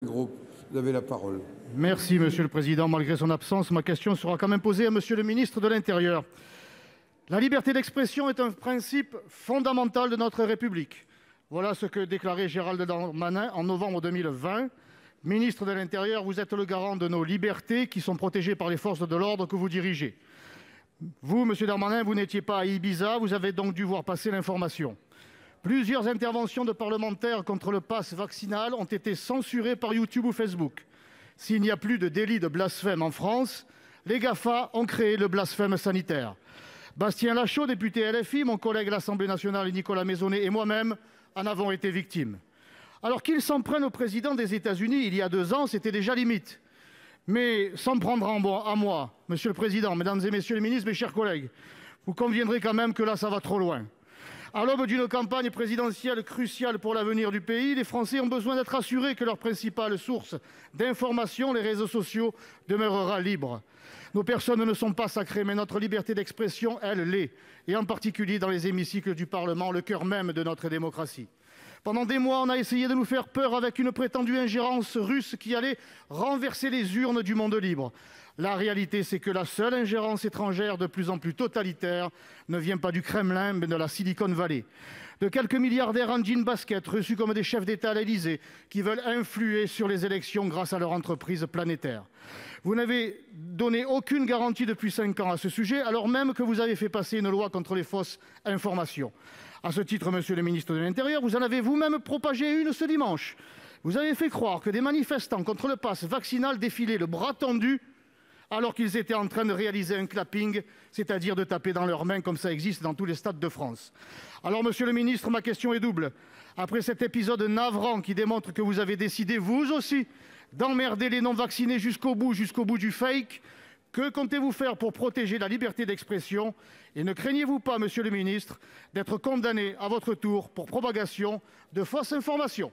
Groupe, vous avez la parole. Merci, Monsieur le Président. Malgré son absence, ma question sera quand même posée à Monsieur le ministre de l'Intérieur. La liberté d'expression est un principe fondamental de notre République. Voilà ce que déclarait Gérald Darmanin en novembre 2020. Ministre de l'Intérieur, vous êtes le garant de nos libertés qui sont protégées par les forces de l'ordre que vous dirigez. Vous, Monsieur Darmanin, vous n'étiez pas à Ibiza, vous avez donc dû voir passer l'information. Plusieurs interventions de parlementaires contre le pass vaccinal ont été censurées par YouTube ou Facebook. S'il n'y a plus de délit de blasphème en France, les GAFA ont créé le blasphème sanitaire. Bastien Lachaud, député LFI, mon collègue à l'Assemblée nationale Nicolas Maisonnet et moi-même en avons été victimes. Alors qu'ils s'en prennent au président des États-Unis il y a 2 ans, c'était déjà limite. Mais sans prendre à moi, Monsieur le Président, Mesdames et Messieurs les ministres, mes chers collègues, vous conviendrez quand même que là, ça va trop loin. À l'aube d'une campagne présidentielle cruciale pour l'avenir du pays, les Français ont besoin d'être assurés que leur principale source d'information, les réseaux sociaux, demeurera libre. Nos personnes ne sont pas sacrées, mais notre liberté d'expression, elle, l'est, et en particulier dans les hémicycles du Parlement, le cœur même de notre démocratie. Pendant des mois, on a essayé de nous faire peur avec une prétendue ingérence russe qui allait renverser les urnes du monde libre. La réalité, c'est que la seule ingérence étrangère de plus en plus totalitaire ne vient pas du Kremlin, mais de la Silicon Valley. De quelques milliardaires en jean basket, reçus comme des chefs d'État à l'Élysée, qui veulent influer sur les élections grâce à leur entreprise planétaire. Vous n'avez donné aucune garantie depuis 5 ans à ce sujet, alors même que vous avez fait passer une loi contre les fausses informations. À ce titre, Monsieur le ministre de l'Intérieur, vous en avez vous-même propagé une ce dimanche. Vous avez fait croire que des manifestants contre le pass vaccinal défilaient le bras tendu alors qu'ils étaient en train de réaliser un clapping, c'est-à-dire de taper dans leurs mains comme ça existe dans tous les stades de France. Alors, Monsieur le ministre, ma question est double. Après cet épisode navrant qui démontre que vous avez décidé, vous aussi, d'emmerder les non-vaccinés jusqu'au bout du fake, que comptez-vous faire pour protéger la liberté d'expression? Et ne craignez-vous pas, Monsieur le ministre, d'être condamné à votre tour pour propagation de fausses informations?